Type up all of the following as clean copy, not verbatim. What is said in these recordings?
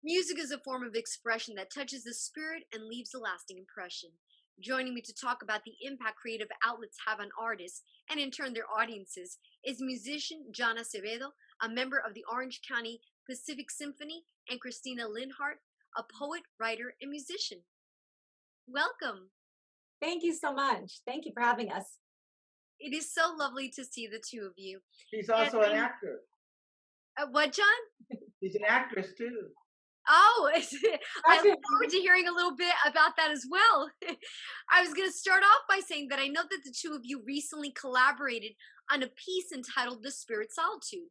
Music is a form of expression that touches the spirit and leaves a lasting impression. Joining me to talk about the impact creative outlets have on artists and in turn their audiences is musician John Acevedo, a member of the Orange County Pacific Symphony, and Christina Linhardt, a poet, writer, and musician. Welcome. Thank you so much. Thank you for having us. It is so lovely to see the two of you. She's also an actor. What, John? She's an actress too. Oh, I look forward to hearing a little bit about that as well. I was going to start off by saying that I know that the two of you recently collaborated on a piece entitled The Spirit Solitude.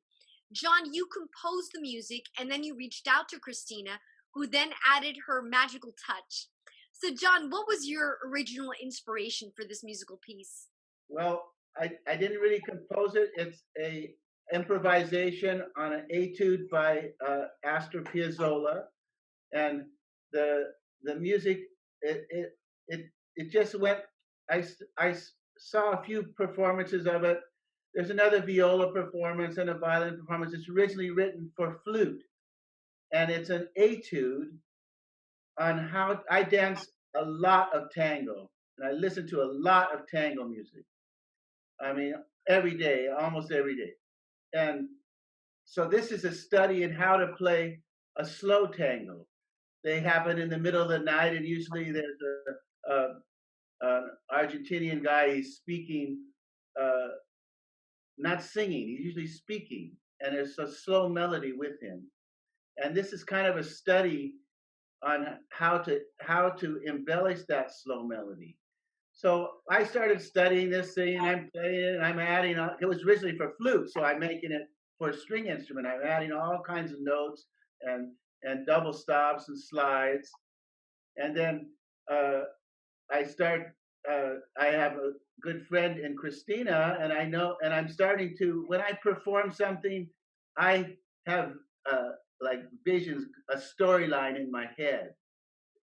John, you composed the music and then you reached out to Christina, who then added her magical touch. So, John, what was your original inspiration for this musical piece? Well, I didn't really compose it. It's a improvisation on an etude by Astor Piazzolla, and the music it just went. I saw a few performances of it. There's another viola performance and a violin performance. It's originally written for flute, and it's an etude on how I dance a lot of tango, and I listen to a lot of tango music. I mean, every day, almost every day. And so this is a study in how to play a slow tango. They happen in the middle of the night, and usually there's an Argentinian guy. He's speaking, not singing. He's usually speaking, and there's a slow melody with him. And this is kind of a study on how to embellish that slow melody. So I started studying this thing, and I'm playing it, and I'm adding on. It was originally for flute, so I'm making it for a string instrument. I'm adding all kinds of notes and double stops and slides, and then I start. I have a good friend in Christina, and I'm starting to. When I perform something, I have like visions, a storyline in my head.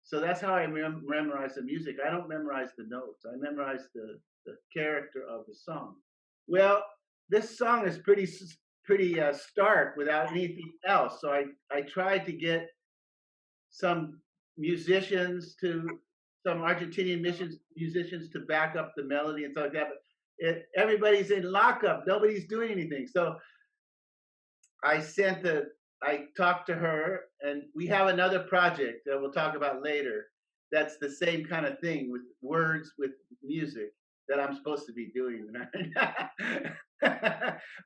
So that's how I memorize the music. I don't memorize the notes. I memorize the character of the song. Well, this song is pretty stark without anything else. So I tried to get some musicians some Argentinian musicians to back up the melody and stuff like that. But everybody's in lockup. Nobody's doing anything. So I talked to her, and we have another project that we'll talk about later. That's the same kind of thing with words, with music that I'm supposed to be doing.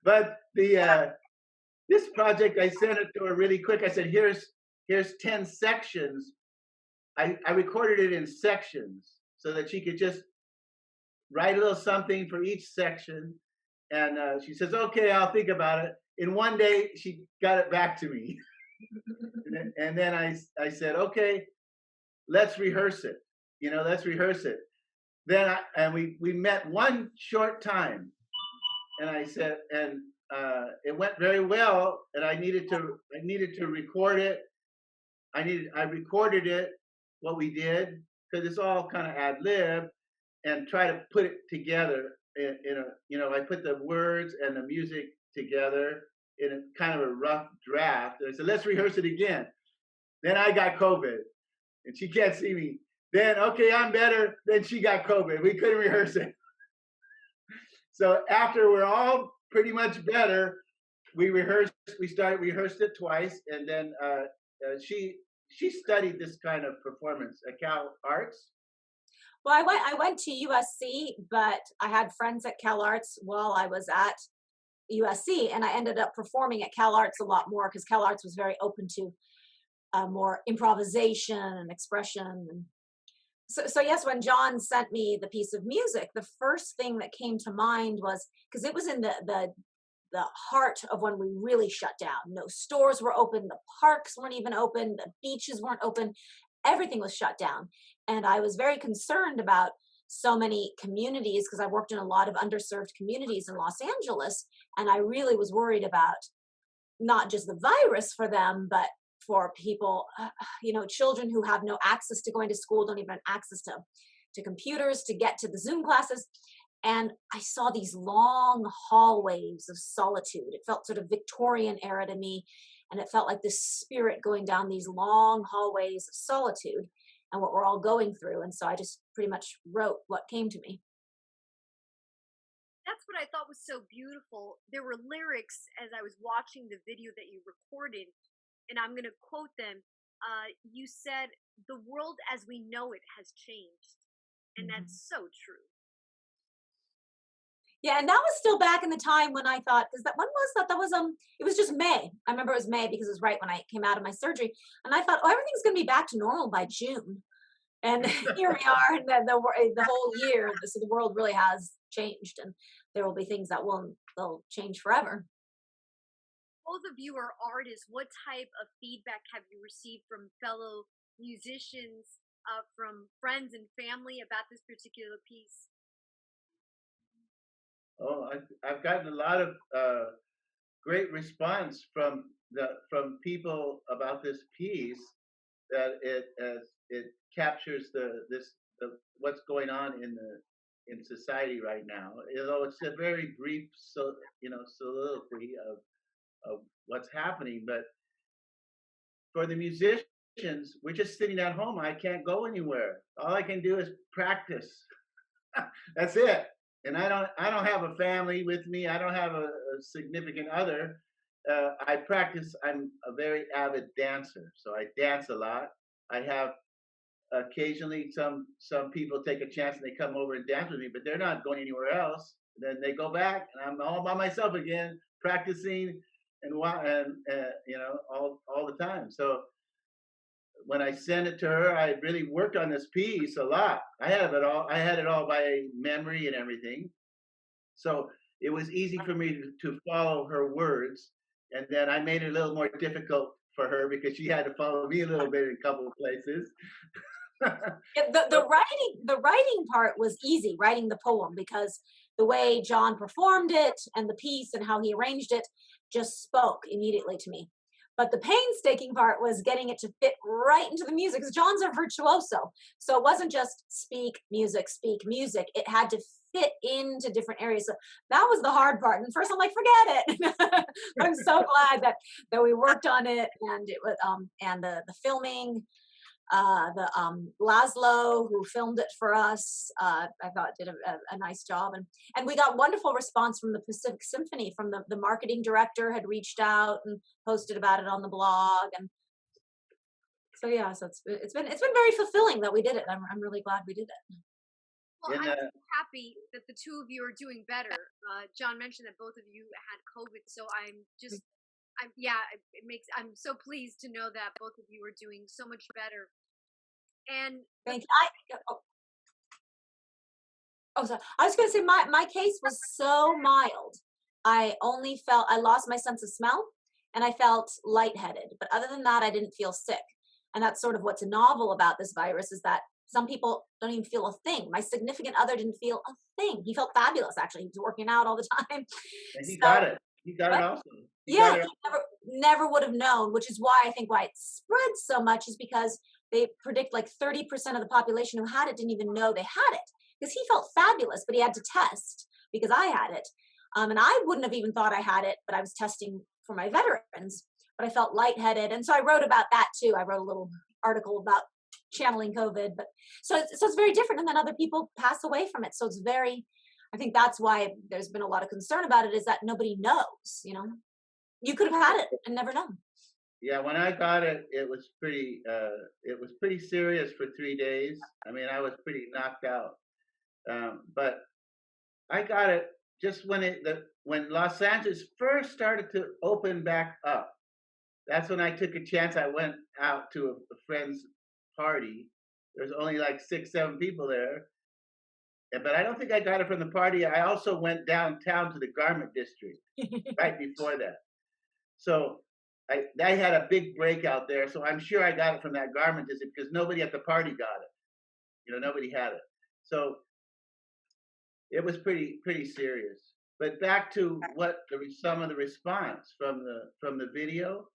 But this project, I sent it to her really quick. I said, here's 10 sections. I recorded it in sections so that she could just write a little something for each section. And she says, okay, I'll think about it. In one day, she got it back to me. And then I said, okay, let's rehearse it. Let's rehearse it. Then we met one short time, and I said, and it went very well. And I needed to record it. I recorded it, what we did, because it's all kind of ad lib, and try to put it together I put the words and the music together in a kind of a rough draft. And I said, let's rehearse it again. Then I got COVID, and she can't see me. Then, okay, I'm better. Then she got COVID. We couldn't rehearse it. So after we're all pretty much better, we rehearsed it twice. And then she studied this kind of performance at Cal Arts. Well, I went to USC, but I had friends at Cal Arts while I was at USC, and I ended up performing at Cal Arts a lot more because Cal Arts was very open to more improvisation and expression. So yes, when John sent me the piece of music, the first thing that came to mind was, because it was in the heart of when we really shut down. No stores were open, the parks weren't even open, the beaches weren't open, everything was shut down. And I was very concerned about so many communities, because I worked in a lot of underserved communities in Los Angeles, and I really was worried about not just the virus for them, but for people, children who have no access to going to school, don't even have access to computers to get to the Zoom classes. And I saw these long hallways of solitude. It felt sort of Victorian era to me. And it felt like this spirit going down these long hallways of solitude and what we're all going through. And so I just pretty much wrote what came to me. That's what I thought was so beautiful. There were lyrics as I was watching the video that you recorded, and I'm going to quote them. You said, "The world as we know it has changed." And that's so true. Yeah, and that was still back in the time when I thought, because when was that? That was it was just May. I remember it was May because it was right when I came out of my surgery, and I thought, oh, everything's going to be back to normal by June, and here we are, and then the whole year, so the world really has changed, and there will be things that they'll change forever. Both of you are artists. What type of feedback have you received from fellow musicians, from friends and family about this particular piece? Oh, I've gotten a lot of great response from people about this piece, that it captures what's going on in society right now. Although it's a very brief soliloquy of what's happening, but for the musicians, we're just sitting at home. I can't go anywhere. All I can do is practice. That's it. And I don't have a family with me. I don't have a significant other. I practice. I'm a very avid dancer, so I dance a lot. I have occasionally some people take a chance and they come over and dance with me, but they're not going anywhere else. Then they go back, and I'm all by myself again, practicing and all the time. So when I sent it to her, I really worked on this piece a lot. I had it all by memory and everything. So it was easy for me to follow her words. And then I made it a little more difficult for her because she had to follow me a little bit in a couple of places. The writing part was easy, writing the poem, because the way John performed it and the piece and how he arranged it just spoke immediately to me. But the painstaking part was getting it to fit right into the music, because John's a virtuoso. So it wasn't just speak music. It had to fit into different areas. So that was the hard part. And first I'm like, forget it. I'm so glad that we worked on it, and it was and the filming. Laszlo, who filmed it for us, I thought did a nice job, and we got wonderful response from the Pacific Symphony. From the marketing director had reached out and posted about it on the blog, and so yeah, so it's been very fulfilling that we did it. I'm really glad we did it. Well, I'm so happy that the two of you are doing better. John mentioned that both of you had COVID, so I'm so pleased to know that both of you are doing so much better. And thank you. Sorry. I was going to say my case was so mild. I lost my sense of smell, and I felt lightheaded. But other than that, I didn't feel sick. And that's sort of what's novel about this virus, is that some people don't even feel a thing. My significant other didn't feel a thing. He felt fabulous, actually. He was working out all the time. And he got it. He got it also. He never would have known, which is why I think why it spread so much is because they predict like 30% of the population who had it didn't even know they had it, because he felt fabulous, but he had to test because I had it. And I wouldn't have even thought I had it, but I was testing for my veterans, but I felt lightheaded. And so I wrote about that too. I wrote a little article about channeling COVID, but so it's very different. And then other people pass away from it. So it's I think that's why there's been a lot of concern about it, is that nobody knows, you could have had it and never known. Yeah, when I got it, it was pretty serious for 3 days. I mean, I was pretty knocked out. But I got it just when Los Angeles first started to open back up. That's when I took a chance. I went out to a friend's party. There's only like 6, 7 people there. But I don't think I got it from the party. I also went downtown to the garment district right before that. So I had a big breakout there. So I'm sure I got it from that garment district, because nobody at the party got it. Nobody had it. So it was pretty serious. But back to some of the response from the video.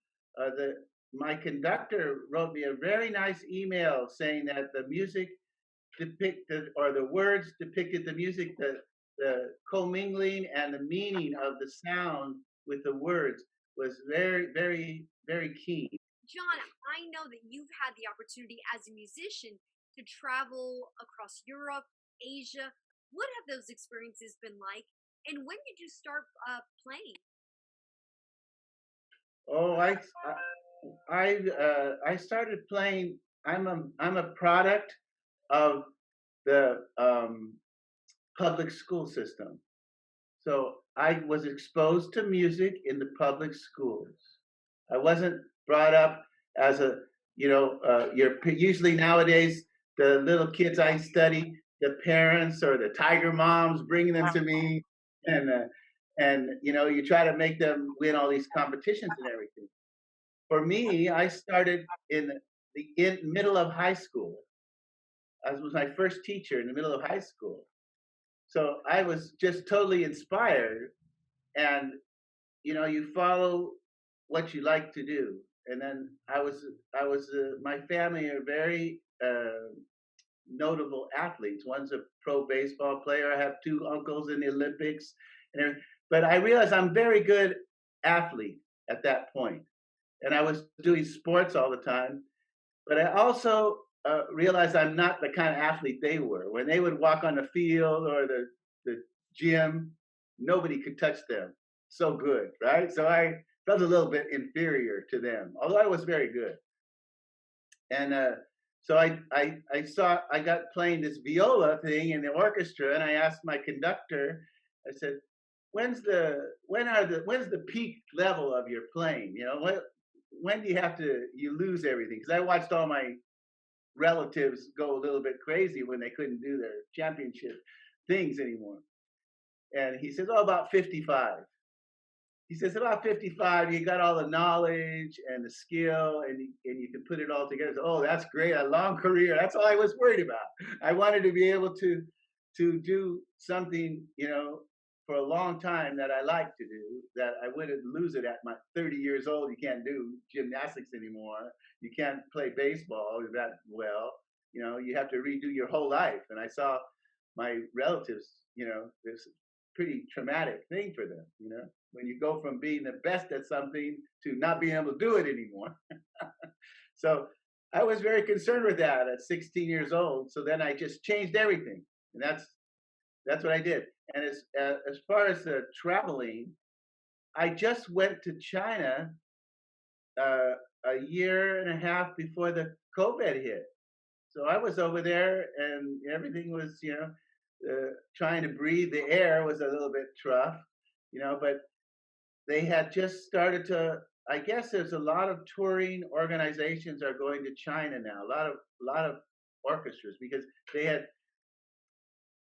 My conductor wrote me a very nice email saying that the music the words depicted the music, the commingling and the meaning of the sound with the words was very, very very keen. John, I know that you've had the opportunity as a musician to travel across Europe, Asia. What have those experiences been like? And when did you start playing? Oh, I started playing. I'm a product of the public school system. So I was exposed to music in the public schools. I wasn't brought up as a, usually nowadays, the little kids I study, the parents or the tiger moms bringing them to me, and you try to make them win all these competitions and everything. For me, I started in the middle of high school. I was my first teacher in the middle of high school. So I was just totally inspired, and you follow what you like to do. And then my family are very notable athletes. One's a pro baseball player. I have two uncles in the Olympics, but I realized I'm a very good athlete at that point, and I was doing sports all the time. But I also realized I'm not the kind of athlete they were. When they would walk on the field or the gym, nobody could touch them. So good, right? So I felt a little bit inferior to them, although I was very good. And so I got playing this viola thing in the orchestra, and I asked my conductor, I said, when's the peak level of your playing? When do you lose everything? Because I watched all my relatives go a little bit crazy when they couldn't do their championship things anymore. And he says, about 55. He says, about 55, you got all the knowledge and the skill, and you can put it all together. So, that's great, a long career. That's all I was worried about. I wanted to be able to do something, for a long time that I like to do, that I wouldn't lose it at my 30 years old. You can't do gymnastics anymore. You can't play baseball that well. You have to redo your whole life. And I saw my relatives, this pretty traumatic thing for them, when you go from being the best at something to not being able to do it anymore. So I was very concerned with that at 16 years old. So then I just changed everything. And that's what I did. And as far as traveling, I just went to China a year and a half before the COVID hit. So I was over there, and everything was, trying to breathe the air was a little bit tough, but they had just started to. I guess there's a lot of touring organizations are going to China now. A lot of orchestras, because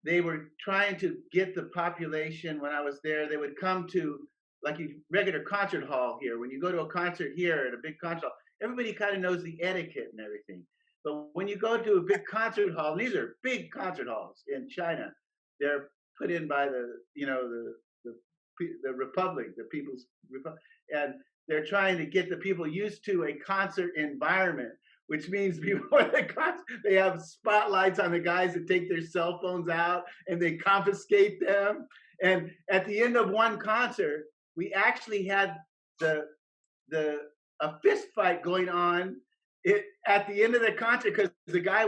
they were trying to get the population. When I was there, they would come to like a regular concert hall here. When you go to a concert here at a big concert hall, everybody kind of knows the etiquette and everything. But when you go to a big concert hall, these are big concert halls in China. They're put in by the Republic, the People's Republic, and they're trying to get the people used to a concert environment, which means before the concert, they have spotlights on the guys that take their cell phones out and they confiscate them. And at the end of one concert, we actually had a fist fight going on at the end of the concert, because the guy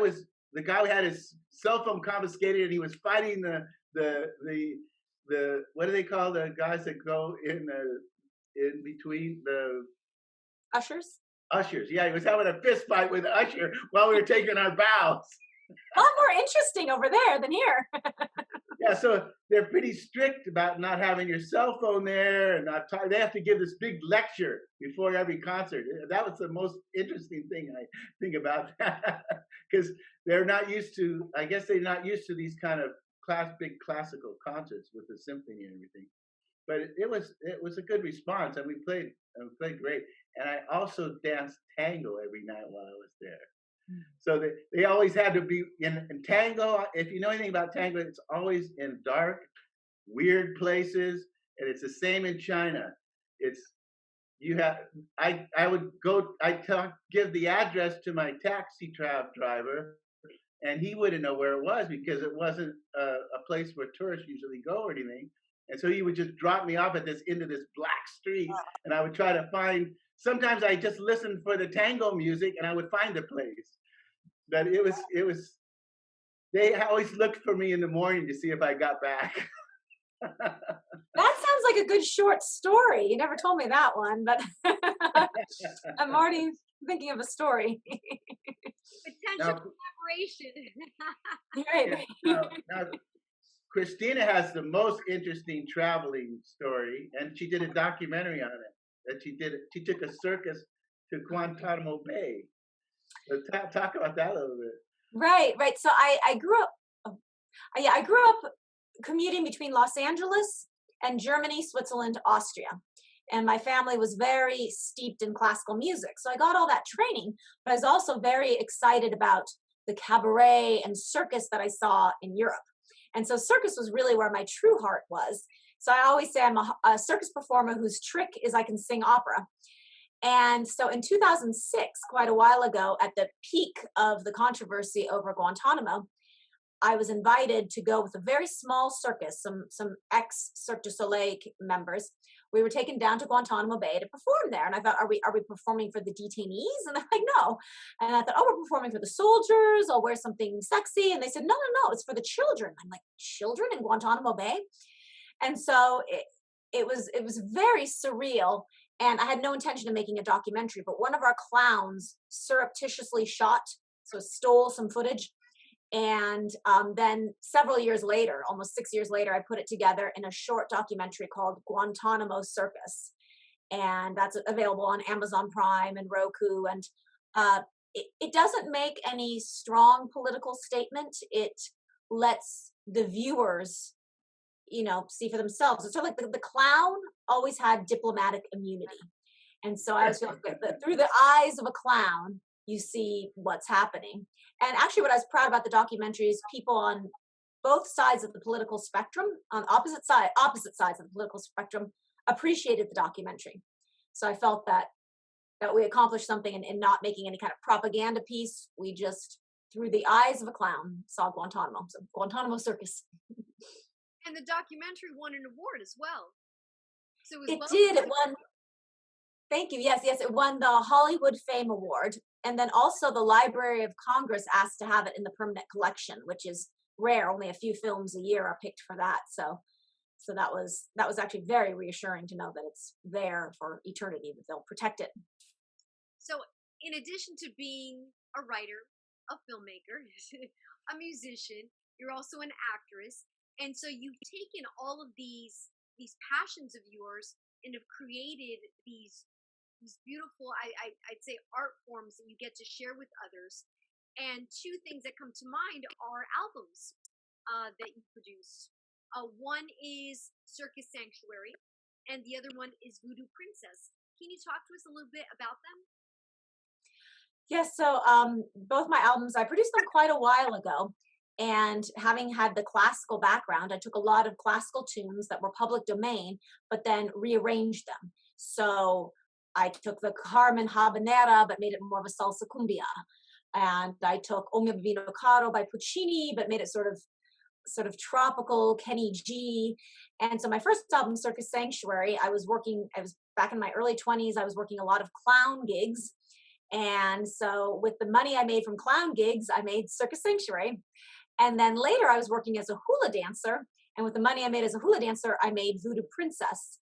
had his cell phone confiscated, and he was fighting the what do they call the guys that go in between the ushers? Ushers, yeah, he was having a fist fight with the usher while we were taking our bows. A lot more interesting over there than here. Yeah, so they're pretty strict about not having your cell phone there, and they have to give this big lecture before every concert. That was the most interesting thing I think about that, because they're not used to. I guess they're not used to these kind of big classical concerts with the symphony and everything. But it was a good response, and we played great. And I also danced tango every night while I was there. So they always had to be in tango. If you know anything about tango, it's always in dark, weird places, and it's the same in China. I would go. Give the address to my taxi driver, and he wouldn't know where it was, because it wasn't a place where tourists usually go or anything. And so he would just drop me off at this end of this black street, and I would try to find sometimes I just listened for the tango music and I would find the place. But it was, they always looked for me in the morning to see if I got back. That sounds like a good short story. You never told me that one, but I'm already thinking of a story. Potential collaboration. Right. Now, Christina has the most interesting traveling story, and she did a documentary on it. That she did. She took a circus to Guantanamo Bay. So talk about that a little bit. Right. So I grew up. I grew up commuting between Los Angeles and Germany, Switzerland, Austria. And my family was very steeped in classical music. So I got all that training, but I was also very excited about the cabaret and circus that I saw in Europe. And so circus was really where my true heart was. So I always say I'm a circus performer whose trick is I can sing opera. And so in 2006, quite a while ago, at the peak of the controversy over Guantanamo, I was invited to go with a very small circus, some ex-Cirque du Soleil members. We were taken down to Guantanamo Bay to perform there. And I thought, are we performing for the detainees? And they're like, no. And I thought, oh, we're performing for the soldiers. I'll wear something sexy. And they said, no, it's for the children. I'm like, children in Guantanamo Bay? And so it was very surreal. And I had no intention of making a documentary, but one of our clowns surreptitiously shot, so stole some footage. And then several years later, almost 6 years later, I put it together in a short documentary called Guantanamo Circus. And that's available on Amazon Prime and Roku. And it doesn't make any strong political statement. It lets the viewers, see for themselves. It's sort of like the clown always had diplomatic immunity. And so I was feeling that through the eyes of a clown, you see what's happening. And actually what I was proud about the documentary is people on both sides of the political spectrum, on opposite sides of the political spectrum, appreciated the documentary. So I felt that we accomplished something in not making any kind of propaganda piece. We just, through the eyes of a clown, saw Guantanamo. So Guantanamo Circus. And the documentary won an award as well. So it did. It won. Thank you. Yes. It won the Hollywood Fame Award. And then also the Library of Congress asked to have it in the permanent collection, which is rare. Only a few films a year are picked for that. So that was actually very reassuring to know that it's there for eternity, that they'll protect it. So in addition to being a writer, a filmmaker, a musician, you're also an actress. And so you've taken all of these passions of yours and have created these beautiful, I'd say, art forms that you get to share with others. And two things that come to mind are albums that you produce. One is Circus Sanctuary, and the other one is Voodoo Princess. Can you talk to us a little bit about them? Yes, so both my albums, I produced them quite a while ago. And having had the classical background, I took a lot of classical tunes that were public domain, but then rearranged them. So I took the Carmen Habanera, but made it more of a salsa cumbia. And I took O mio vino caro by Puccini, but made it sort of tropical, Kenny G. And so my first album, Circus Sanctuary, I was back in my early 20s, I was working a lot of clown gigs. And so with the money I made from clown gigs, I made Circus Sanctuary. And then later I was working as a hula dancer. And with the money I made as a hula dancer, I made Voodoo Princess.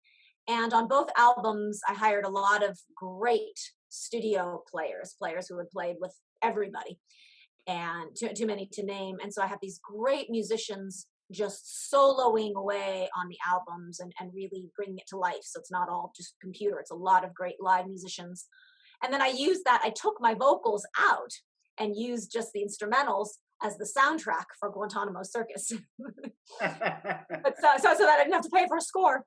And on both albums, I hired a lot of great studio players who had played with everybody, and too many to name. And so I have these great musicians just soloing away on the albums and really bringing it to life. So it's not all just computer. It's a lot of great live musicians. And then I took my vocals out and used just the instrumentals as the soundtrack for Guantanamo Circus. But so that I didn't have to pay for a score.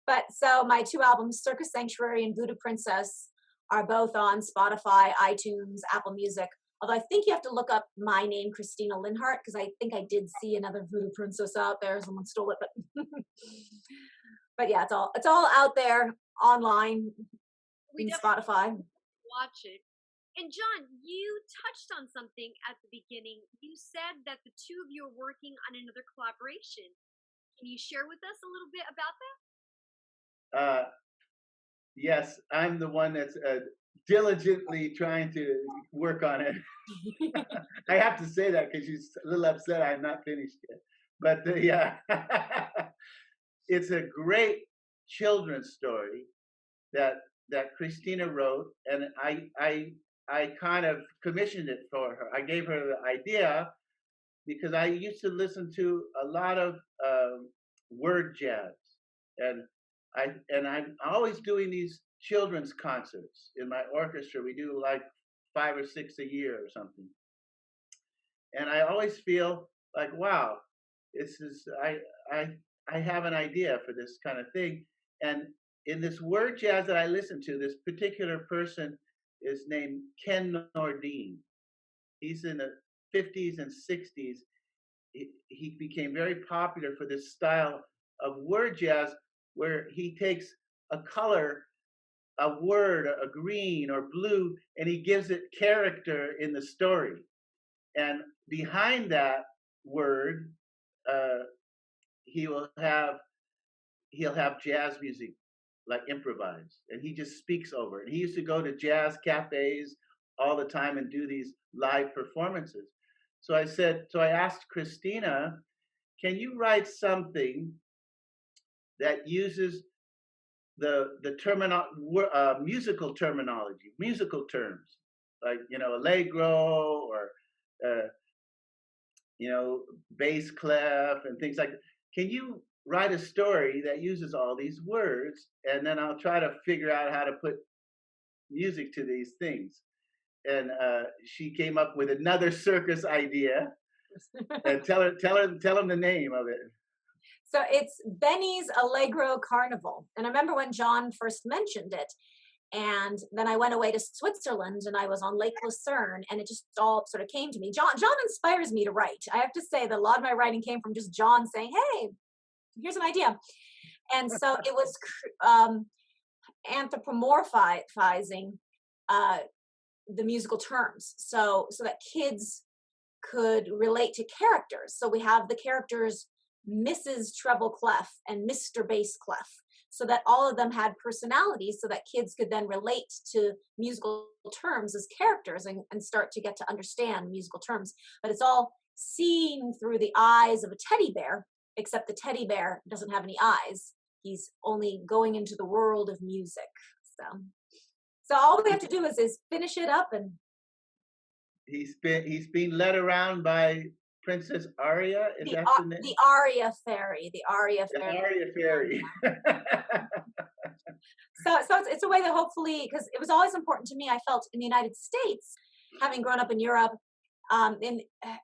But so my two albums, Circus Sanctuary and Voodoo Princess, are both on Spotify, iTunes, Apple Music. Although I think you have to look up my name, Christina Linhardt, because I think I did see another Voodoo Princess out there. Someone stole it, but yeah, it's all out there online in Spotify. Watch it. And John, you touched on something at the beginning. You said that the two of you are working on another collaboration. Can you share with us a little bit about that? Yes, I'm the one that's diligently trying to work on it. I have to say that because she's a little upset I'm not finished yet. But yeah, it's a great children's story that Christina wrote, and I kind of commissioned it for her. I gave her the idea because I used to listen to a lot of word jazz, and I'm always doing these children's concerts in my orchestra. We do like 5 or 6 a year or something, and I always feel like, wow, this is I have an idea for this kind of thing, and in this word jazz that I listen to, this particular person is named Ken Nordine. He's in the 50s and 60s. He became very popular for this style of word jazz where he takes a color, a word, a green or blue, and he gives it character in the story. And behind that word, uh, he will have he'll have jazz music like improvised, and he just speaks over it. He used to go to jazz cafes all the time and do these live performances. So I asked Christina, can you write something that uses the musical terminology, musical terms, like allegro or uh, bass clef and things like that. Can you write a story that uses all these words, and then I'll try to figure out how to put music to these things. And she came up with another circus idea. And tell him the name of it. So it's Benny's Allegro Carnival. And I remember when John first mentioned it. And then I went away to Switzerland and I was on Lake Lucerne, and it just all sort of came to me. John inspires me to write. I have to say that a lot of my writing came from just John saying, hey, here's an idea. And so it was anthropomorphizing the musical terms so that kids could relate to characters. So we have the characters Mrs. Treble Clef and Mr. Bass Clef, so that all of them had personalities so that kids could then relate to musical terms as characters and start to get to understand musical terms. But it's all seen through the eyes of a teddy bear, except the teddy bear doesn't have any eyes. He's only going into the world of music. So all we have to do is finish it up. And he's being led around by Princess Aria. Is that the name? The Aria Fairy. The Aria Fairy. The Aria Fairy. So it's a way that hopefully, because it was always important to me, I felt in the United States, having grown up in Europe, in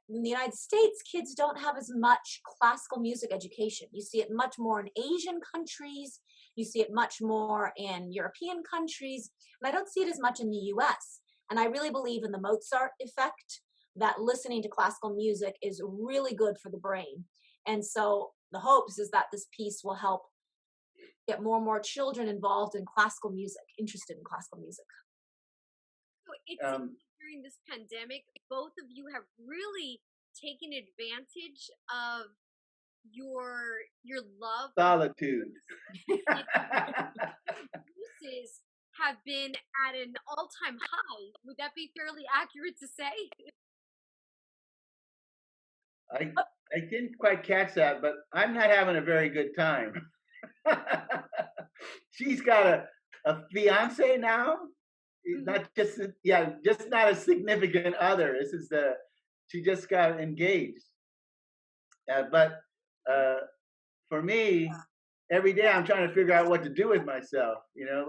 the United States, kids don't have as much classical music education. You see it much more in Asian countries. You see it much more in European countries. And I don't see it as much in the US. And I really believe in the Mozart effect, that listening to classical music is really good for the brain. And so the hopes is that this piece will help get more and more children involved in classical music, interested in classical music. So it seems during this pandemic, both of you have really taken advantage of your love. Solitude. Uses have been at an all-time high. Would that be fairly accurate to say? I didn't quite catch that, but I'm not having a very good time. She's got a fiance now. Not just not a significant other. She just got engaged. But for me, every day I'm trying to figure out what to do with myself.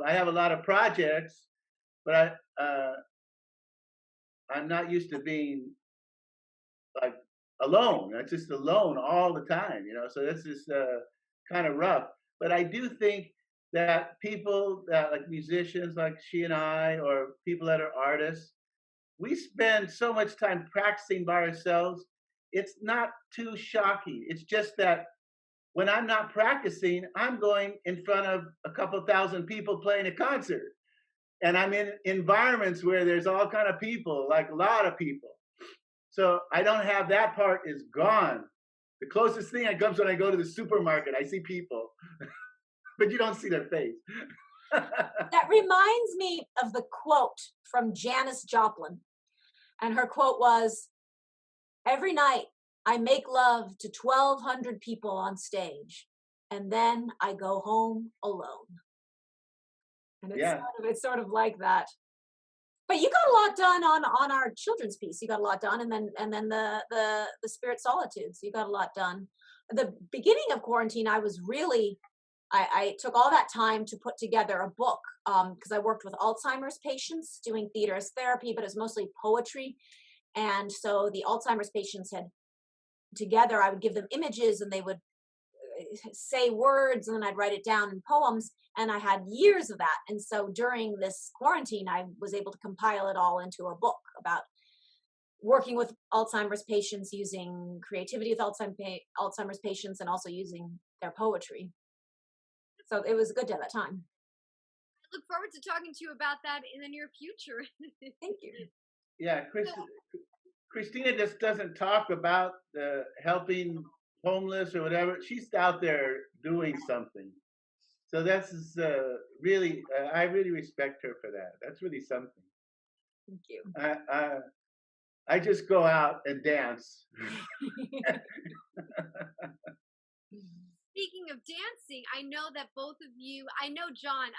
I have a lot of projects, but I'm not used to being like alone. I'm just alone all the time. So this is kind of rough. But I do think that people that like musicians like she and I, or people that are artists, we spend so much time practicing by ourselves. It's not too shocking. It's just that when I'm not practicing, I'm going in front of a couple thousand people playing a concert. And I'm in environments where there's all kind of people, like a lot of people. So I don't have that part is gone. The closest thing that comes when I go to the supermarket, I see people, but you don't see their face. That reminds me of the quote from Janis Joplin. And her quote was, "Every night I make love to 1,200 people on stage, and then I go home alone." And Yeah. it's sort of like that. But you got a lot done on our children's piece. You got a lot done, and then the Spirit Solitude. So you got a lot done. The beginning of quarantine, I took all that time to put together a book because I worked with Alzheimer's patients doing theater as therapy, but it's mostly poetry. And so the Alzheimer's patients had together, I would give them images and they would say words, and then I'd write it down in poems. And I had years of that. And so during this quarantine, I was able to compile it all into a book about working with Alzheimer's patients, using creativity with Alzheimer's patients, and also using their poetry. So it was good to have that time. I look forward to talking to you about that in the near future. Thank you. Yeah, Christina just doesn't talk about helping homeless or whatever. She's out there doing something. So that's really, I really respect her for that. That's really something. Thank you. I just go out and dance. Speaking of dancing, I know that both of you, I know, John,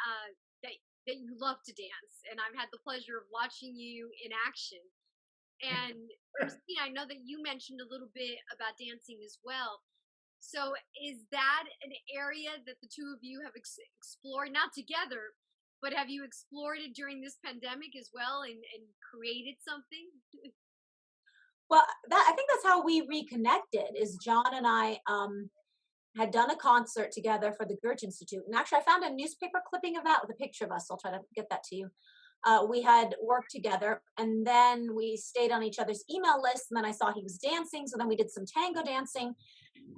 that you love to dance, and I've had the pleasure of watching you in action. And Christina, I know that you mentioned a little bit about dancing as well. So is that an area that the two of you have explored, not together, but have you explored it during this pandemic as well and created something? Well, I think that's how we reconnected, is John and I had done a concert together for the Goethe Institute. And actually, I found a newspaper clipping of that with a picture of us. I'll try to get that to you. We had worked together, and then we stayed on each other's email list, and then I saw he was dancing, so then we did some tango dancing,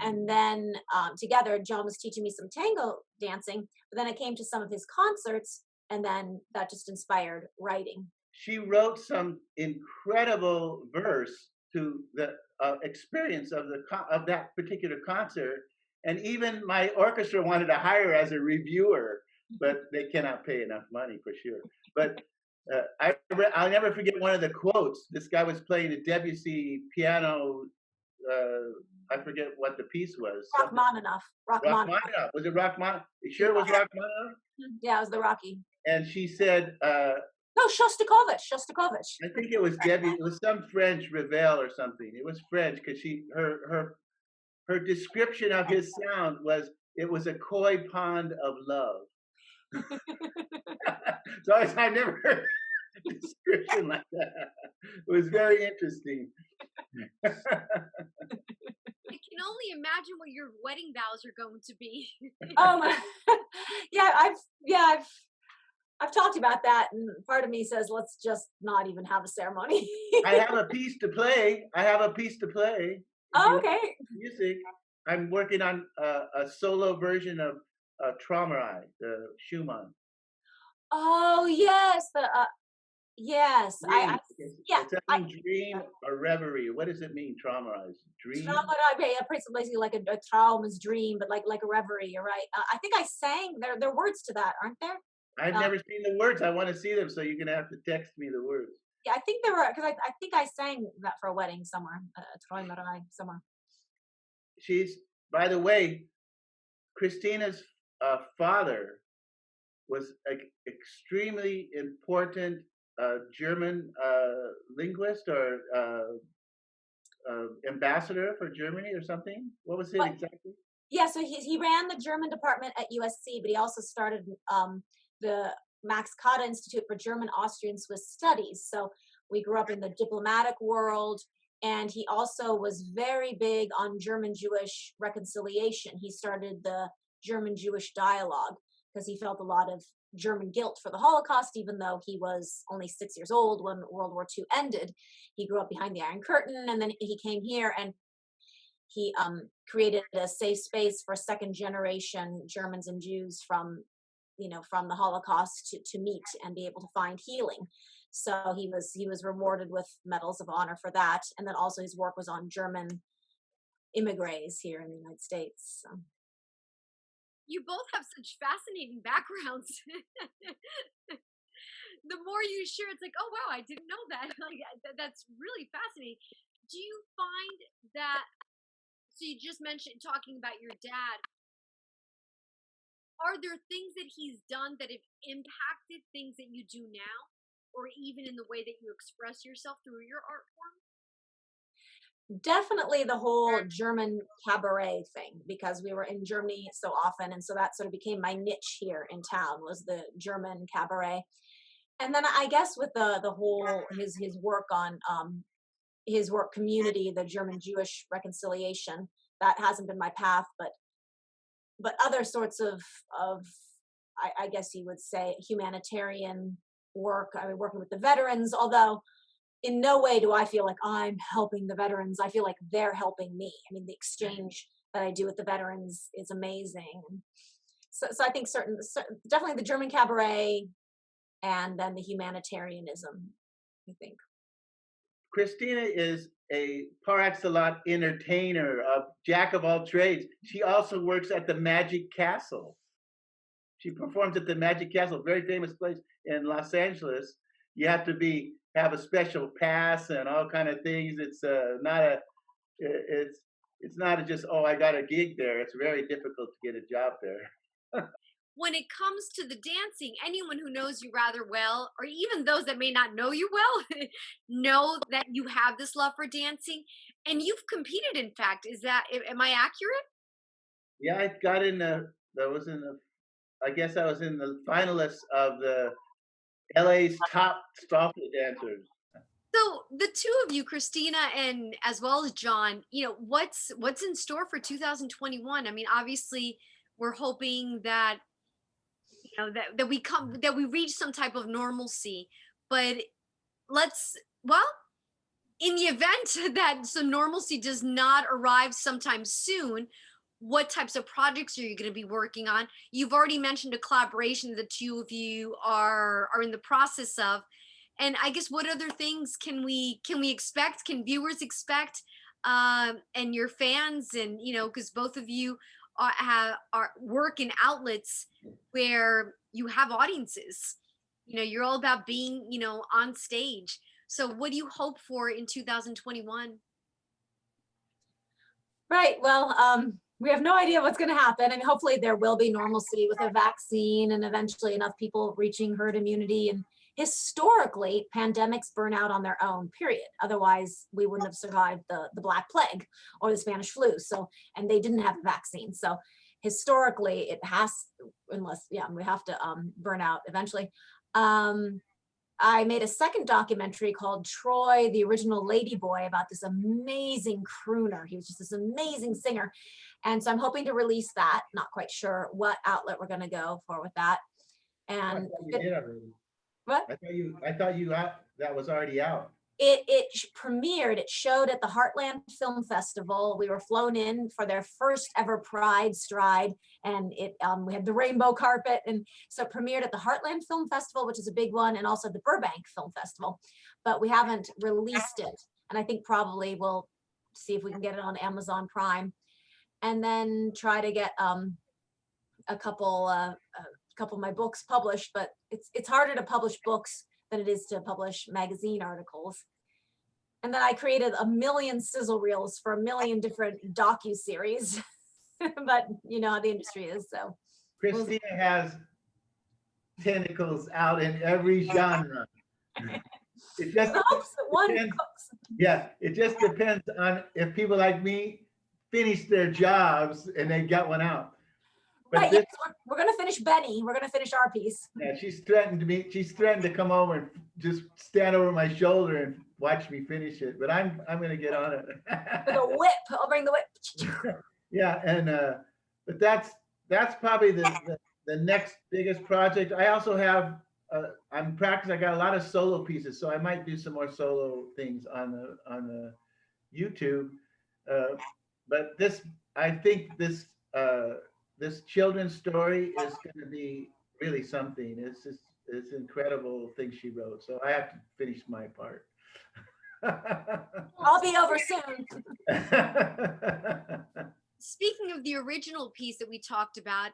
and then together John was teaching me some tango dancing, but then I came to some of his concerts, and then that just inspired writing. She wrote some incredible verse to the experience of that particular concert, and even my orchestra wanted to hire her as a reviewer, but they cannot pay enough money for sure. But I'll never forget one of the quotes. This guy was playing a Debussy piano. I forget what the piece was. Rachmaninoff. Rachmaninoff. Was it Rachmaninoff? You sure it was Rachmaninoff? Yeah, it was the Rocky. And she said, no, Shostakovich. I think it was Debbie. It was some French Ravel or something. It was French because her description of his sound was, it was a koi pond of love. So I never heard a description like that. It was very interesting. I can only imagine what your wedding vows are going to be. I've talked about that, and part of me says, let's just not even have a ceremony. I have a piece to play. Oh, okay. Music. I'm working on a solo version of Traumerei, the Schumann. Oh yes, yes. Dream or reverie. What does it mean? Traumerei. Dream. Basically like a traum is dream, but like a reverie. You're right. I think I sang. There are words to that, aren't there? I've never seen the words. I want to see them, so you're gonna have to text me the words. Yeah, I think there were, because I think I sang that for a wedding somewhere. Träumerei somewhere. She's, by the way, Christina's father was an extremely important German linguist or ambassador for Germany or something. What was it exactly? Yeah, so he ran the German department at USC, but he also started the Max Kade Institute for German, Austrian, Swiss Studies. So we grew up in the diplomatic world, and he also was very big on German-Jewish reconciliation. He started the German-Jewish dialogue because he felt a lot of German guilt for the Holocaust, even though he was only 6 years old when World War II ended. He grew up behind the Iron Curtain, and then he came here, and he created a safe space for second-generation Germans and Jews from the Holocaust to meet and be able to find healing. So he was rewarded with medals of honor for that, and then also his work was on German immigrants here in the United States. So. You both have such fascinating backgrounds. The more you share, it's like, oh wow, I didn't know that. Like that's really fascinating. Do you find that? So you just mentioned talking about your dad. Are there things that he's done that have impacted things that you do now, or even in the way that you express yourself through your art form? Definitely the whole German cabaret thing, because we were in Germany so often, and so that sort of became my niche here in town, was the German cabaret. And then I guess with the whole his work on his work community, the German Jewish reconciliation, that hasn't been my path, but other sorts of I guess you would say humanitarian work. I mean, working with the veterans, although in no way do I feel like I'm helping the veterans. I feel like they're helping me. I mean, the exchange that I do with the veterans is amazing. So I think definitely the German cabaret, and then the humanitarianism, I think. Christina is a par excellence entertainer, a jack of all trades. She also works at the Magic Castle. She performs at the Magic Castle, very famous place in Los Angeles. You have to have a special pass and all kind of things. It's not just, oh, I got a gig there. It's very difficult to get a job there. When it comes to the dancing, anyone who knows you rather well, or even those that may not know you well, know that you have this love for dancing, and you've competed. In fact, am I accurate? Yeah, I got in I guess I was in the finalists of the LA's top stalker dancers. So the two of you, Christina and as well as John, what's in store for 2021? I mean, obviously, we're hoping that that we reach some type of normalcy, but let's well, in the event that some normalcy does not arrive sometime soon, what types of projects are you going to be working on? You've already mentioned a collaboration the two of you are in the process of, and I guess what other things can we expect? Can viewers expect? And your fans, and because both of you are work in outlets where you have audiences. You're all about being on stage. So what do you hope for in 2021? Right. Well, we have no idea what's going to happen, and hopefully there will be normalcy with a vaccine and eventually enough people reaching herd immunity. And historically, pandemics burn out on their own, period. Otherwise, we wouldn't have survived the Black Plague or the Spanish flu. So, and they didn't have a vaccine. So historically, it has, we have to burn out eventually. I made a second documentary called Troy, the Original Ladyboy, about this amazing crooner. He was just this amazing singer. And so I'm hoping to release that. Not quite sure what outlet we're going to go for with that. And I thought you did already. What? I thought you that was already out. It premiered, it showed at the Heartland Film Festival. We were flown in for their first ever Pride Stride, and we had the rainbow carpet, and so it premiered at the Heartland Film Festival, which is a big one, and also the Burbank Film Festival, but we haven't released it, and I think probably we'll see if we can get it on Amazon Prime, and then try to get a couple of my books published, but it's harder to publish books than it is to publish magazine articles. And then I created a million sizzle reels for a million different docu-series. But you know how the industry is, so. Christina has tentacles out in every genre. It just depends, it just depends on if people like me finish their jobs and they got one out. But right, yes, we're going to finish Benny. We're going to finish our piece. Yeah, she's threatened to come over and just stand over my shoulder and watch me finish it. But I'm going to get on it. With a whip, I'll bring the whip. Yeah, and but that's probably the next biggest project. I also have I'm practicing. I got a lot of solo pieces, so I might do some more solo things on the YouTube. But I think this children's story is going to be really something. It's incredible thing she wrote. So I have to finish my part. I'll be over soon. speaking of the original piece that we talked about,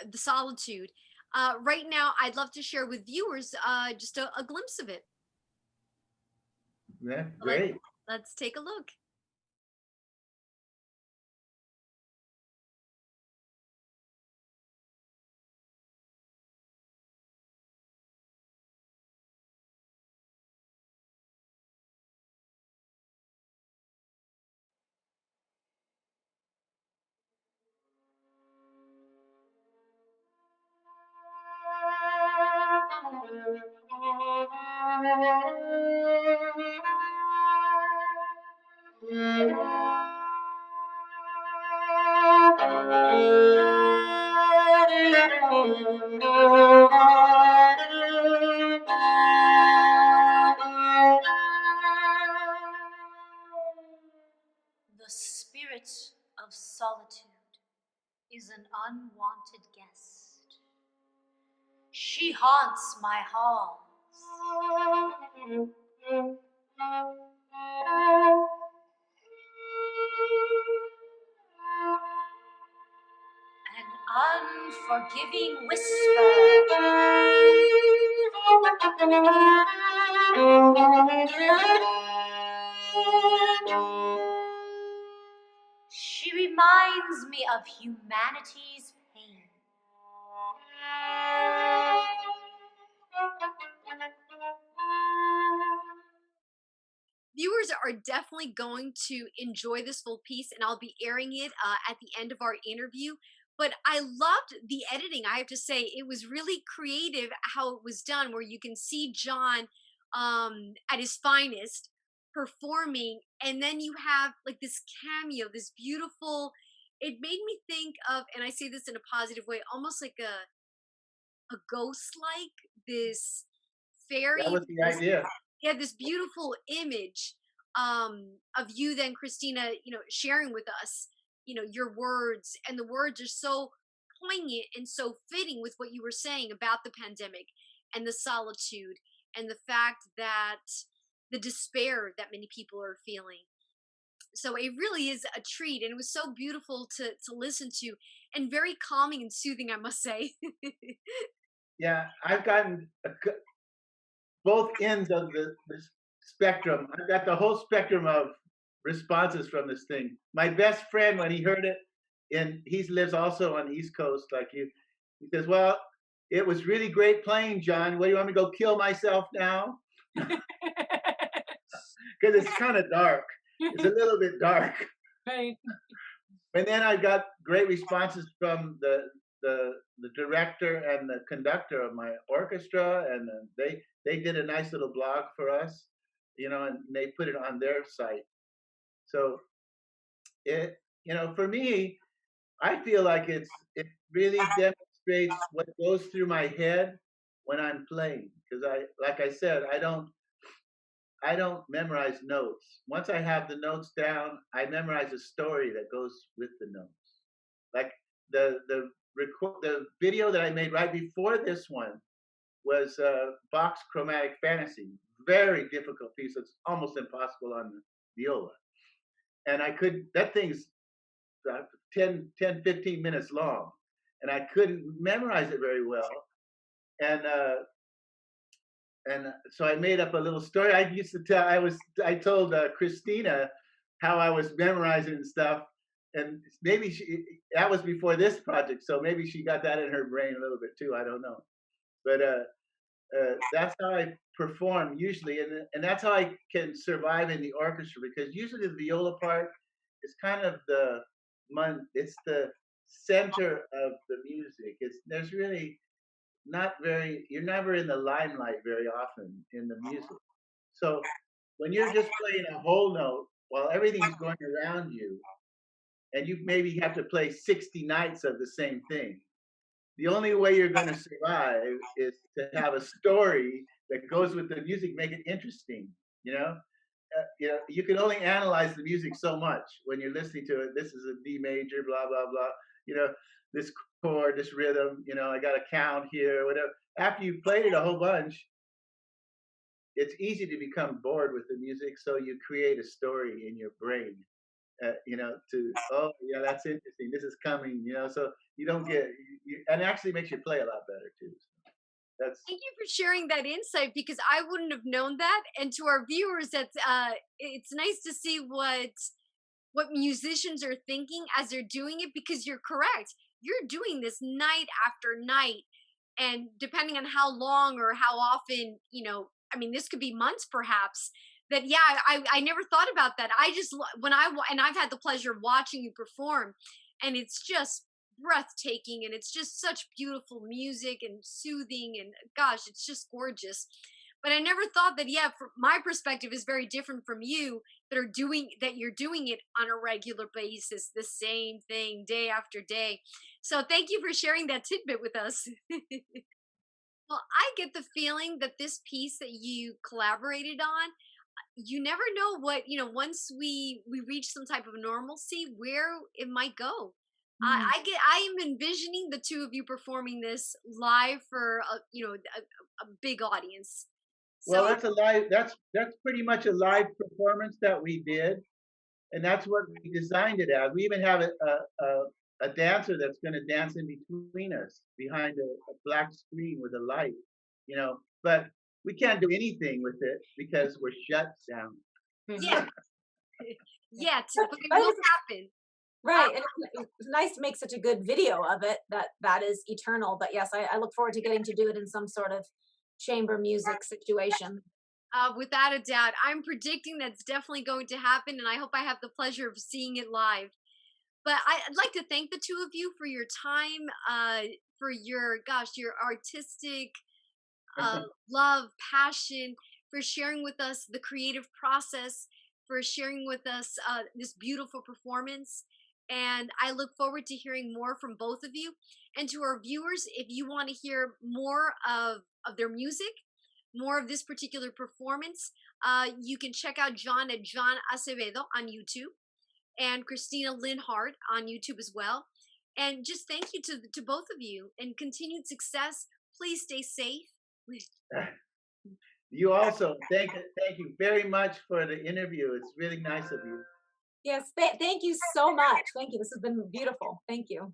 the solitude, right now I'd love to share with viewers just a glimpse of it. Yeah, Let, great. let's take a look. The spirit of solitude is an unwanted guest. She haunts my halls. An unforgiving whisper. She reminds me of humanity's pain. Viewers are definitely going to enjoy this full piece, and I'll be airing it at the end of our interview. But I loved the editing. I have to say, it was really creative how it was done, where you can see John at his finest performing, and then you have like this cameo, this beautiful. It made me think of, and I say this in a positive way, almost like a ghost, like this That fairy, was the this, idea. yeah, this beautiful image of you then, Christina, sharing with us, your words, and the words are so poignant and so fitting with what you were saying about the pandemic and the solitude and the fact that the despair that many people are feeling. So it really is a treat, and it was so beautiful to listen to, and very calming and soothing, I must say. Yeah, I've gotten both ends of the spectrum. I've got the whole spectrum of responses from this thing. My best friend, when he heard it, and he lives also on the East Coast like you, he says, "Well, it was really great playing, John. What do you want me to go kill myself now?" Because it's kind of dark. It's a little bit dark. Right. And then I got great responses from the director and the conductor of my orchestra, and they did a nice little blog for us, and they put it on their site. So it, for me, I feel like it really demonstrates what goes through my head when I'm playing, because like I said, I don't memorize notes. Once I have the notes down, I memorize a story that goes with the notes. Like the video that I made right before this one was Bach's Chromatic Fantasy. Very difficult piece. It's almost impossible on the viola. And that thing's 10, 15 minutes long. And I couldn't memorize it very well. And so I made up a little story. I told Christina how I was memorizing and stuff, and maybe that was before this project, so maybe she got that in her brain a little bit too. I don't know, but that's how I perform usually, and that's how I can survive in the orchestra, because usually the viola part is kind of it's the center of the music. There's really you're never in the limelight very often in the music. So when you're just playing a whole note while everything's going around you, and you maybe have to play 60 nights of the same thing, the only way you're going to survive is to have a story that goes with the music, make it interesting. You can only analyze the music so much when you're listening to it. This is a D major, blah blah blah. You know, this chord, this rhythm. I got a count here, whatever. After you've played it a whole bunch, it's easy to become bored with the music. So you create a story in your brain, to, oh yeah, that's interesting. This is coming, so you don't get, and it actually makes you play a lot better too. So that's Thank you for sharing that insight because I wouldn't have known that. And to our viewers, it's nice to see what musicians are thinking as they're doing it because you're correct. You're doing this night after night, and depending on how long or how often, I mean, this could be months perhaps. That yeah, I never thought about that. I just and I've had the pleasure of watching you perform, and it's just breathtaking, and it's just such beautiful music and soothing, and gosh, it's just gorgeous. But I never thought that, yeah, from my perspective is very different from you that you're doing it on a regular basis, the same thing day after day. So thank you for sharing that tidbit with us. Well, I get the feeling that this piece that you collaborated on, you never know what, once we reach some type of normalcy, where it might go. Mm. I am envisioning the two of you performing this live for a big audience. well, So that's pretty much a live performance that we did, and that's what we designed it as. We even have a dancer that's going to dance in between us behind a black screen with a light, but we can't do anything with it because we're shut down. yeah, yet, but it But will it's, happen. right, and it's nice to make such a good video of it that is eternal. But yes, I look forward to getting to do it in some sort of chamber music situation. Without a doubt, I'm predicting that's definitely going to happen, and I hope I have the pleasure of seeing it live. But I'd like to thank the two of you for your time, for your artistic love, passion, for sharing with us the creative process, for sharing with us this beautiful performance. And I look forward to hearing more from both of you. And to our viewers, if you want to hear more of their music, more of this particular performance, you can check out John at John Acevedo on YouTube and Christina Linhardt on YouTube as well. And just thank you to both of you and continued success. Please stay safe. You also thank you very much for the interview. It's really nice of you. Yes, thank you so much. Thank you. This has been beautiful. Thank you.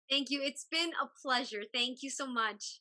Thank you. It's been a pleasure. Thank you so much.